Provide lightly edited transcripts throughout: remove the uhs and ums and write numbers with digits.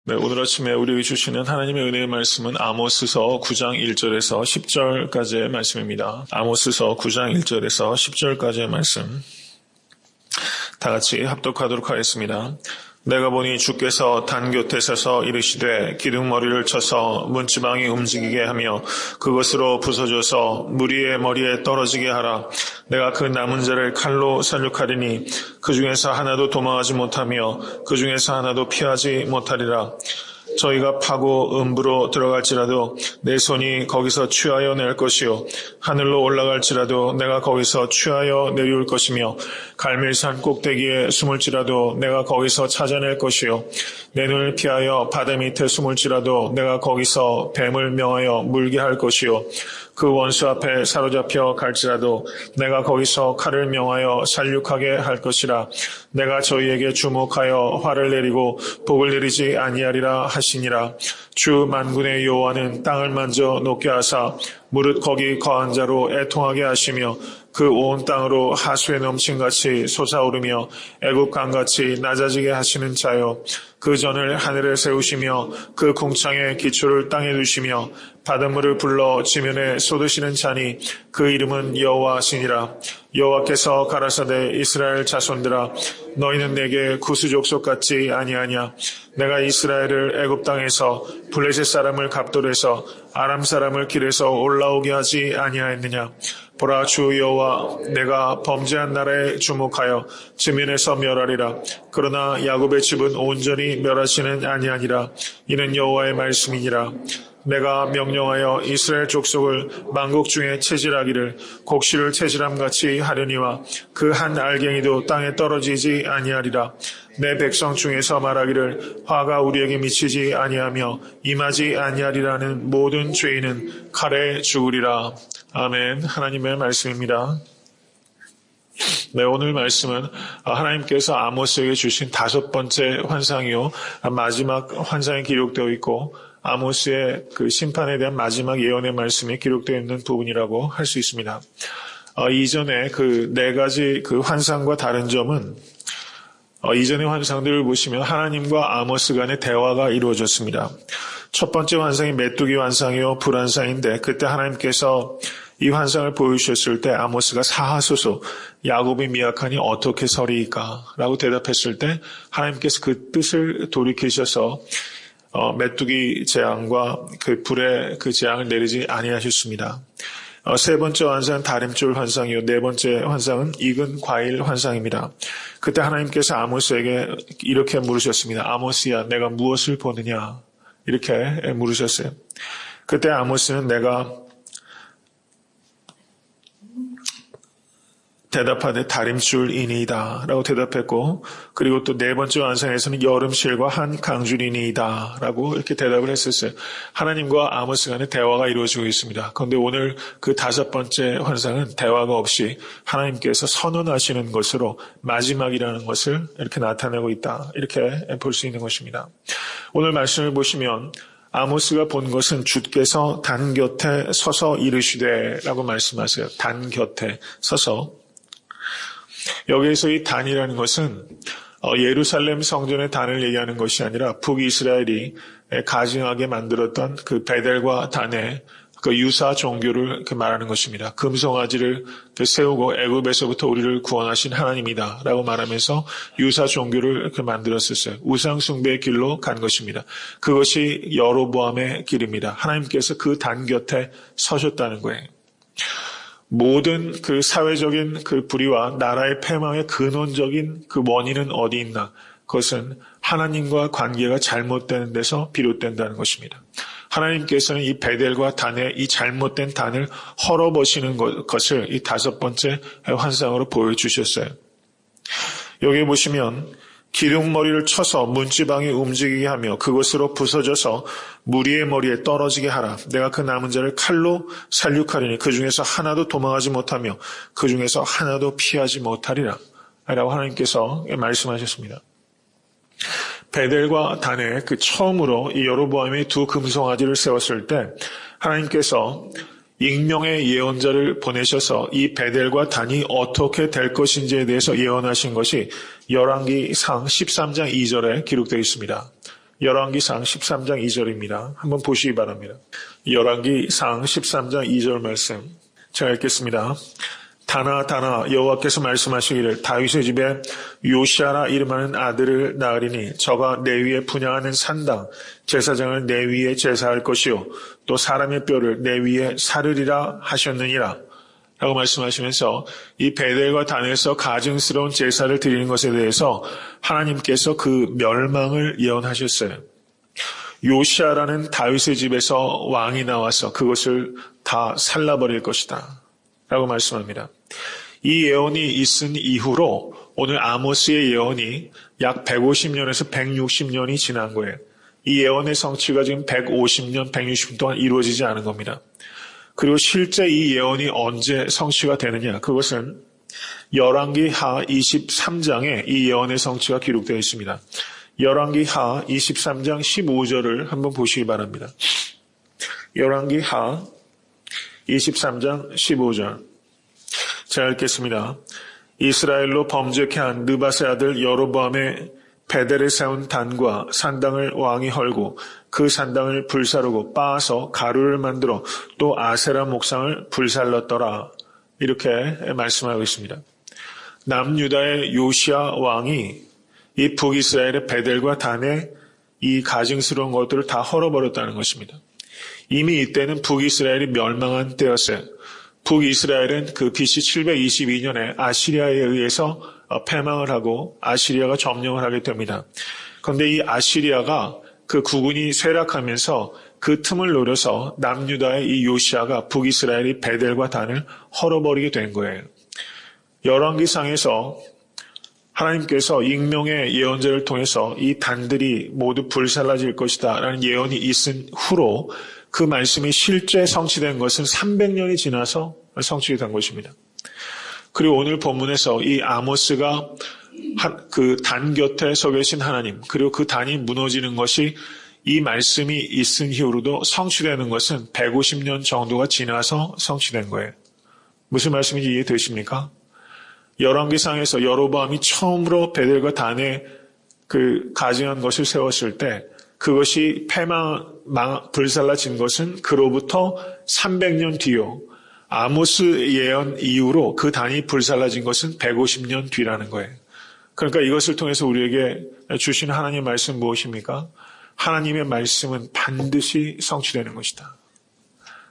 네, 오늘 아침에 우리에게 주시는 하나님의 은혜의 말씀은 아모스서 9장 1절에서 10절까지의 말씀입니다. 아모스서 9장 1절에서 10절까지의 말씀. 다 같이 합독하도록 하겠습니다. 내가 보니 주께서 단 곁에 서서 이르시되 기둥머리를 쳐서 문지방이 움직이게 하며 그것으로 부서져서 무리의 머리에 떨어지게 하라. 내가 그 남은 자를 칼로 살육하리니 그 중에서 하나도 도망하지 못하며 그 중에서 하나도 피하지 못하리라. 저희가 파고 음부로 들어갈지라도 내 손이 거기서 취하여 낼 것이요 하늘로 올라갈지라도 내가 거기서 취하여 내려올 것이며 갈멜산 꼭대기에 숨을지라도 내가 거기서 찾아낼 것이요 내 눈을 피하여 바다 밑에 숨을지라도 내가 거기서 뱀을 명하여 물게 할 것이요 그 원수 앞에 사로잡혀 갈지라도 내가 거기서 칼을 명하여 살육하게 할 것이라. 내가 저희에게 주목하여 화를 내리고 복을 내리지 아니하리라 하시니라. 주 만군의 여호와는 땅을 만져 높게 하사 무릇 거기 거한 자로 애통하게 하시며 그 온 땅으로 하수에 넘친같이 솟아오르며 애굽 강같이 낮아지게 하시는 자요. 그 전을 하늘에 세우시며 그 궁창의 기초를 땅에 두시며 바닷물을 불러 지면에 쏟으시는 자니 그 이름은 여호와시니라. 여호와께서 가라사대 이스라엘 자손들아 너희는 내게 구수족속 같지 아니하냐. 내가 이스라엘을 애굽 땅에서 블레셋 사람을 갑돌에서 아람 사람을 길에서 올라오게 하지 아니하였느냐. 보라 주 여호와 내가 범죄한 나라에 주목하여 지면에서 멸하리라. 그러나 야곱의 집은 온전히 멸하지는 아니하니라. 이는 여호와의 말씀이니라. 내가 명령하여 이스라엘 족속을 만국 중에 체질하기를 곡식을 체질함같이 하려니와 그 한 알갱이도 땅에 떨어지지 아니하리라. 내 백성 중에서 말하기를 화가 우리에게 미치지 아니하며 임하지 아니하리라는 모든 죄인은 칼에 죽으리라. 아멘. 하나님의 말씀입니다. 네, 오늘 말씀은 하나님께서 아모스에게 주신 5번째 환상이요 마지막 환상이 기록되어 있고 아모스의 그 심판에 대한 마지막 예언의 말씀이 기록되어 있는 부분이라고 할 수 있습니다. 이전에 그 4가지 그 환상과 다른 점은 이전의 환상들을 보시면 하나님과 아모스 간의 대화가 이루어졌습니다. 첫 번째 환상이 메뚜기 환상이요 불환상인데 그때 하나님께서 이 환상을 보여주셨을 때 아모스가 사하소서 야곱이 미약하니 어떻게 서리이까 라고 대답했을 때 하나님께서 그 뜻을 돌이키셔서 메뚜기 재앙과 그 불의 그 재앙을 내리지 아니하셨습니다. 세 번째 환상은 다림줄 환상이요 네 번째 환상은 익은 과일 환상입니다. 그때 하나님께서 아모스에게 이렇게 물으셨습니다. 아모스야 내가 무엇을 보느냐 이렇게 물으셨어요. 그때 아모스는 내가 대답하되 다림줄이니이다 라고 대답했고 그리고 또 네 번째 환상에서는 여름실과 한 강줄이니이다 라고 이렇게 대답을 했었어요. 하나님과 아모스 간의 대화가 이루어지고 있습니다. 그런데 오늘 그 5번째 환상은 대화가 없이 하나님께서 선언하시는 것으로 마지막이라는 것을 이렇게 나타내고 있다 이렇게 볼 수 있는 것입니다. 오늘 말씀을 보시면 아모스가 본 것은 주께서 단 곁에 서서 이르시되 라고 말씀하세요. 단 곁에 서서. 여기에서 이 단이라는 것은 예루살렘 성전의 단을 얘기하는 것이 아니라 북이스라엘이 가증하게 만들었던 그 베델과 단의 그 유사 종교를 말하는 것입니다. 금송아지를 세우고 애굽에서부터 우리를 구원하신 하나님이다 라고 말하면서 유사 종교를 만들었었어요. 우상 숭배의 길로 간 것입니다. 그것이 여로보암의 길입니다. 하나님께서 그 단 곁에 서셨다는 거예요. 모든 그 사회적인 그 불의와 나라의 패망의 근원적인 그 원인은 어디 있나? 그것은 하나님과 관계가 잘못되는 데서 비롯된다는 것입니다. 하나님께서는 이 베델과 단의 이 잘못된 단을 헐어버리시는 것을 이 5번째 환상으로 보여주셨어요. 여기 보시면 기둥머리를 쳐서 문지방이 움직이게 하며 그것으로 부서져서 무리의 머리에 떨어지게 하라. 내가 그 남은 자를 칼로 살육하리니 그 중에서 하나도 도망하지 못하며 그 중에서 하나도 피하지 못하리라. 라고 하나님께서 말씀하셨습니다. 베델과 단에 그 처음으로 이 여로보암이 2 금송아지를 세웠을 때 하나님께서 익명의 예언자를 보내셔서 이 베델과 단이 어떻게 될 것인지에 대해서 예언하신 것이 열왕기상 13장 2절에 기록되어 있습니다. 열왕기상 13장 2절입니다. 한번 보시기 바랍니다. 열왕기상 13장 2절 말씀 제가 읽겠습니다. 다나 여호와께서 말씀하시기를 다윗의 집에 요시아라 이름하는 아들을 낳으리니 저가 내 위에 분향하는 산당 제사장을 내 위에 제사할 것이요 또 사람의 뼈를 내 위에 사르리라 하셨느니라 라고 말씀하시면서 이 베델과 단에서 가증스러운 제사를 드리는 것에 대해서 하나님께서 그 멸망을 예언하셨어요. 요시아라는 다윗의 집에서 왕이 나와서 그것을 다 살라버릴 것이다 라고 말씀합니다. 이 예언이 있은 이후로 오늘 아모스의 예언이 약 150년에서 160년이 지난 거예요. 이 예언의 성취가 지금 150년, 160년 동안 이루어지지 않은 겁니다. 그리고 실제 이 예언이 언제 성취가 되느냐? 그것은 열왕기하 23장에 이 예언의 성취가 기록되어 있습니다. 열왕기하 23장 15절을 한번 보시기 바랍니다. 열왕기하 23장 15절 제가 읽겠습니다. 이스라엘로 범죄케 한 느밧의 아들 여로보암의 베델에 세운 단과 산당을 왕이 헐고 그 산당을 불사르고 빻아서 가루를 만들어 또 아세라 목상을 불살랐더라. 이렇게 말씀하고 있습니다. 남유다의 요시아 왕이 이 북이스라엘의 베델과 단의 이 가증스러운 것들을 다 헐어버렸다는 것입니다. 이미 이때는 북이스라엘이 멸망한 때였어요. 북이스라엘은 그 BC 722년에 아시리아에 의해서 패망을 하고 아시리아가 점령을 하게 됩니다. 그런데 이 아시리아가 그 국군이 쇠락하면서 그 틈을 노려서 남유다의 이 요시아가 북이스라엘이 베델과 단을 헐어버리게 된 거예요. 열왕기상에서 하나님께서 익명의 예언자를 통해서 이 단들이 모두 불살라질 것이다 라는 예언이 있은 후로 그 말씀이 실제 성취된 것은 300년이 지나서 성취된 것입니다. 그리고 오늘 본문에서 이 아모스가 그 단 곁에 서 계신 하나님, 그리고 그 단이 무너지는 것이 이 말씀이 있은 이후로도 성취되는 것은 150년 정도가 지나서 성취된 거예요. 무슨 말씀인지 이해되십니까? 열왕기상에서 여로보암이 처음으로 베델과 단에 그 가증한 것을 세웠을 때 그것이 불살라진 것은 그로부터 300년 뒤요. 아모스 예언 이후로 그 단이 불살라진 것은 150년 뒤라는 거예요. 그러니까 이것을 통해서 우리에게 주신 하나님의 말씀 무엇입니까? 하나님의 말씀은 반드시 성취되는 것이다.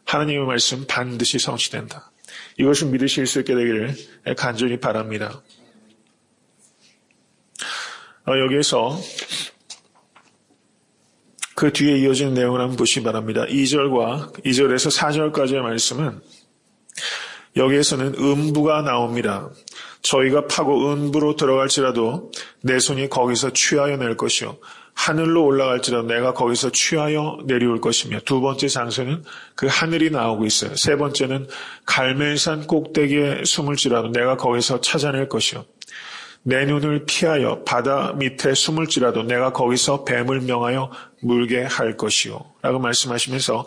하나님의 말씀 반드시 성취된다. 이것을 믿으실 수 있게 되기를 간절히 바랍니다. 여기에서 그 뒤에 이어지는 내용을 한번 보시기 바랍니다. 2절에서 4절까지의 말씀은 여기에서는 음부가 나옵니다. 저희가 파고 음부로 들어갈지라도 내 손이 거기서 취하여 낼 것이요 하늘로 올라갈지라도 내가 거기서 취하여 내려올 것이며 두 번째 장소는 그 하늘이 나오고 있어요. 세 번째는 갈멜산 꼭대기에 숨을지라도 내가 거기서 찾아낼 것이요 내 눈을 피하여 바다 밑에 숨을지라도 내가 거기서 뱀을 명하여 물게 할 것이요 라고 말씀하시면서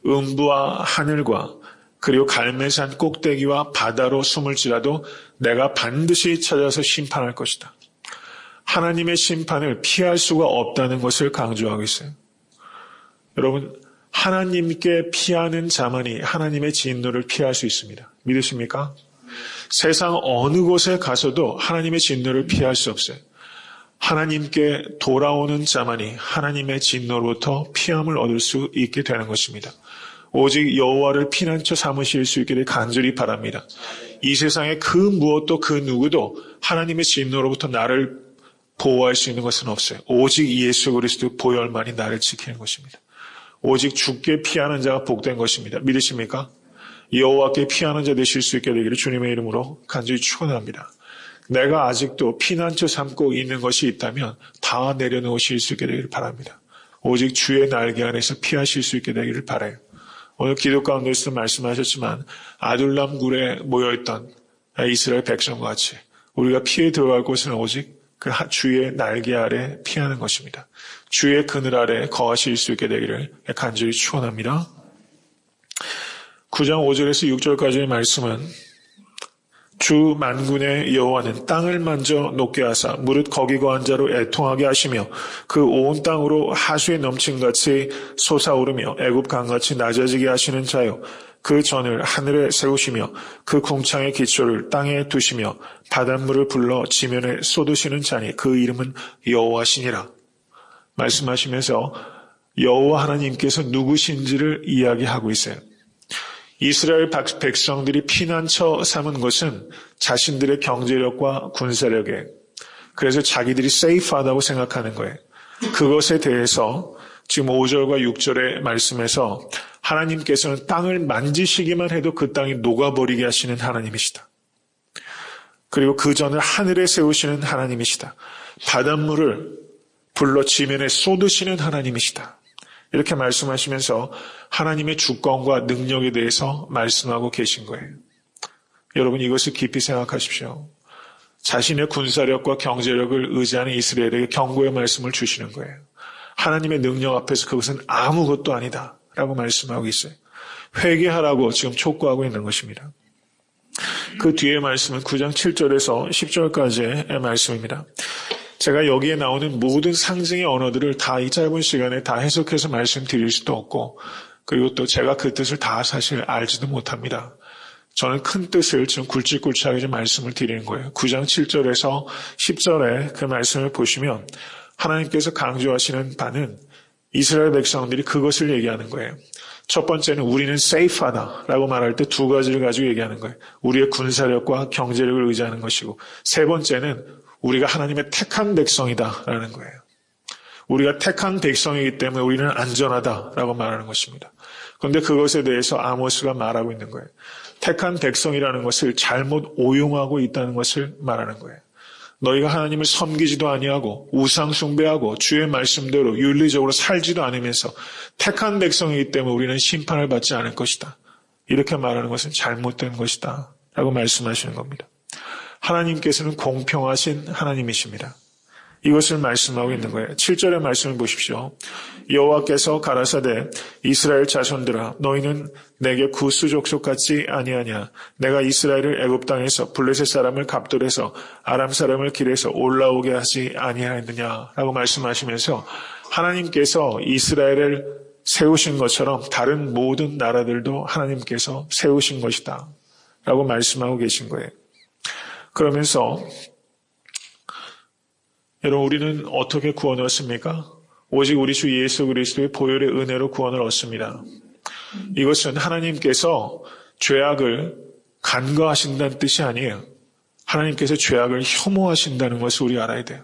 음부와 하늘과 그리고 갈멜산 꼭대기와 바다로 숨을지라도 내가 반드시 찾아서 심판할 것이다. 하나님의 심판을 피할 수가 없다는 것을 강조하고 있어요. 여러분, 하나님께 피하는 자만이 하나님의 진노를 피할 수 있습니다. 믿으십니까? 세상 어느 곳에 가서도 하나님의 진노를 피할 수 없어요. 하나님께 돌아오는 자만이 하나님의 진노로부터 피함을 얻을 수 있게 되는 것입니다. 오직 여호와를 피난처 삼으실 수 있기를 간절히 바랍니다. 이 세상에 그 무엇도 그 누구도 하나님의 진노로부터 나를 보호할 수 있는 것은 없어요. 오직 예수 그리스도 보혈만이 나를 지키는 것입니다. 오직 주께 피하는 자가 복된 것입니다. 믿으십니까? 여호와께 피하는 자 되실 수 있게 되기를 주님의 이름으로 간절히 축원합니다. 내가 아직도 피난처 삼고 있는 것이 있다면 다 내려놓으실 수 있게 되기를 바랍니다. 오직 주의 날개 안에서 피하실 수 있게 되기를 바라요. 오늘 기도 가운데서 말씀하셨지만 아둘람 굴에 모여있던 이스라엘 백성과 같이 우리가 피해 들어갈 곳은 오직 그 주의 날개 아래 피하는 것입니다. 주의 그늘 아래 거하실 수 있게 되기를 간절히 축원합니다. 9장 5절에서 6절까지의 말씀은 주 만군의 여호와는 땅을 만져 녹게 하사 무릇 거기 거한 자로 애통하게 하시며 그 온 땅으로 하수에 넘친같이 솟아오르며 애굽 강같이 낮아지게 하시는 자요 그 전을 하늘에 세우시며 그 궁창의 기초를 땅에 두시며 바닷물을 불러 지면에 쏟으시는 자니 그 이름은 여호와시니라. 말씀하시면서 여호와 하나님께서 누구신지를 이야기하고 있어요. 이스라엘 백성들이 피난처 삼은 것은 자신들의 경제력과 군사력에, 그래서 자기들이 세이프하다고 생각하는 거예요. 그것에 대해서 지금 5절과 6절의 말씀에서 하나님께서는 땅을 만지시기만 해도 그 땅이 녹아버리게 하시는 하나님이시다. 그리고 그 전을 하늘에 세우시는 하나님이시다. 바닷물을 불러 지면에 쏟으시는 하나님이시다. 이렇게 말씀하시면서 하나님의 주권과 능력에 대해서 말씀하고 계신 거예요. 여러분 이것을 깊이 생각하십시오. 자신의 군사력과 경제력을 의지하는 이스라엘에게 경고의 말씀을 주시는 거예요. 하나님의 능력 앞에서 그것은 아무것도 아니다 라고 말씀하고 있어요. 회개하라고 지금 촉구하고 있는 것입니다. 그 뒤에 말씀은 9장 7절에서 10절까지의 말씀입니다. 제가 여기에 나오는 모든 상징의 언어들을 다 이 짧은 시간에 다 해석해서 말씀드릴 수도 없고, 그리고 또 제가 그 뜻을 다 사실 알지도 못합니다. 저는 큰 뜻을 좀 굵직굵직하게 좀 말씀을 드리는 거예요. 9장 7절에서 10절에 그 말씀을 보시면 하나님께서 강조하시는 바는 이스라엘 백성들이 그것을 얘기하는 거예요. 첫 번째는 우리는 세이프하다라고 말할 때 두 가지를 가지고 얘기하는 거예요. 우리의 군사력과 경제력을 의지하는 것이고, 세 번째는 우리가 하나님의 택한 백성이다라는 거예요. 우리가 택한 백성이기 때문에 우리는 안전하다라고 말하는 것입니다. 그런데 그것에 대해서 아모스가 말하고 있는 거예요. 택한 백성이라는 것을 잘못 오용하고 있다는 것을 말하는 거예요. 너희가 하나님을 섬기지도 아니하고 우상 숭배하고 주의 말씀대로 윤리적으로 살지도 않으면서 택한 백성이기 때문에 우리는 심판을 받지 않을 것이다. 이렇게 말하는 것은 잘못된 것이다 라고 말씀하시는 겁니다. 하나님께서는 공평하신 하나님이십니다. 이것을 말씀하고 있는 거예요. 7절의 말씀을 보십시오. 여호와께서 가라사대 이스라엘 자손들아 너희는 내게 구스 족속 같지 아니하냐. 내가 이스라엘을 애굽 땅에서 블레셋 사람을 갑돌에서 아람 사람을 길에서 올라오게 하지 아니하였느냐 라고 말씀하시면서 하나님께서 이스라엘을 세우신 것처럼 다른 모든 나라들도 하나님께서 세우신 것이다 라고 말씀하고 계신 거예요. 그러면서 여러분 우리는 어떻게 구원을 얻습니까? 오직 우리 주 예수 그리스도의 보혈의 은혜로 구원을 얻습니다. 이것은 하나님께서 죄악을 간과하신다는 뜻이 아니에요. 하나님께서 죄악을 혐오하신다는 것을 우리 알아야 돼요.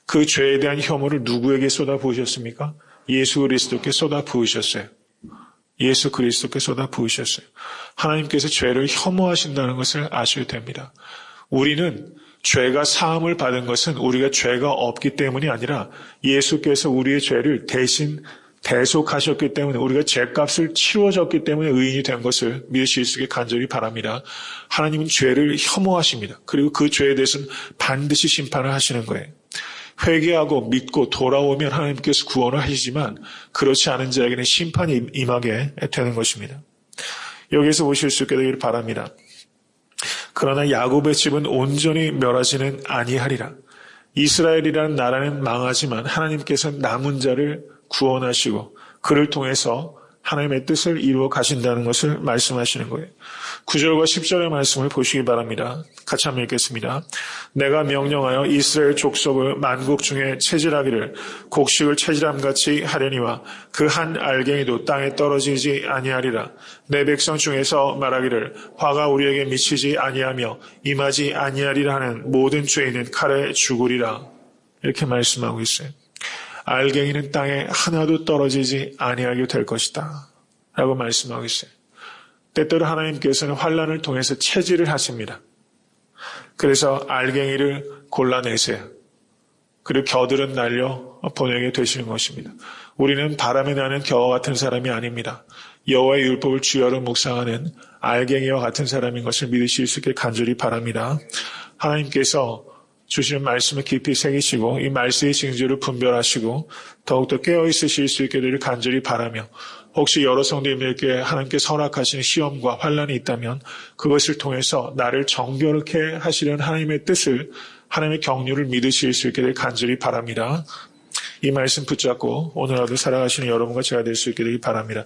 그 죄에 대한 혐오를 누구에게 쏟아부으셨습니까? 예수 그리스도께 쏟아부으셨어요. 예수 그리스도께 쏟아부으셨어요. 하나님께서 죄를 혐오하신다는 것을 아셔야 됩니다. 우리는 죄가 사함을 받은 것은 우리가 죄가 없기 때문이 아니라 예수께서 우리의 죄를 대신 대속하셨기 때문에 우리가 죄값을 치워졌기 때문에 의인이 된 것을 믿으실 수 있게 간절히 바랍니다. 하나님은 죄를 혐오하십니다. 그리고 그 죄에 대해서는 반드시 심판을 하시는 거예요. 회개하고 믿고 돌아오면 하나님께서 구원을 하시지만 그렇지 않은 자에게는 심판이 임하게 되는 것입니다. 여기에서 보실 수 있게 되기를 바랍니다. 그러나 야곱의 집은 온전히 멸하지는 아니하리라. 이스라엘이라는 나라는 망하지만 하나님께서는 남은 자를 구원하시고 그를 통해서 하나님의 뜻을 이루어 가신다는 것을 말씀하시는 거예요. 9절과 10절의 말씀을 보시기 바랍니다. 같이 한번 읽겠습니다. 내가 명령하여 이스라엘 족속을 만국 중에 체질하기를 곡식을 체질함같이 하려니와 그 한 알갱이도 땅에 떨어지지 아니하리라. 내 백성 중에서 말하기를 화가 우리에게 미치지 아니하며 임하지 아니하리라 하는 모든 죄인은 칼에 죽으리라. 이렇게 말씀하고 있어요. 알갱이는 땅에 하나도 떨어지지 아니하게 될 것이다 라고 말씀하고 있어요. 때때로 하나님께서는 환난을 통해서 체질을 하십니다. 그래서 알갱이를 골라내세요. 그리고 겨들은 날려 보내게 되시는 것입니다. 우리는 바람에 나는 겨와 같은 사람이 아닙니다. 여호와의 율법을 주야로 묵상하는 알갱이와 같은 사람인 것을 믿으실 수 있게 간절히 바랍니다. 하나님께서 주시는 말씀을 깊이 새기시고 이 말씀의 징조를 분별하시고 더욱더 깨어있으실 수 있게 되기를 간절히 바라며 혹시 여러 성도님들께 하나님께 허락하시는 시험과 환난이 있다면 그것을 통해서 나를 정결케 하시려는 하나님의 뜻을 하나님의 경륜을 믿으실 수 있게 되기를 간절히 바랍니다. 이 말씀 붙잡고 오늘 하루 살아가시는 여러분과 제가 될 수 있게 되기 바랍니다.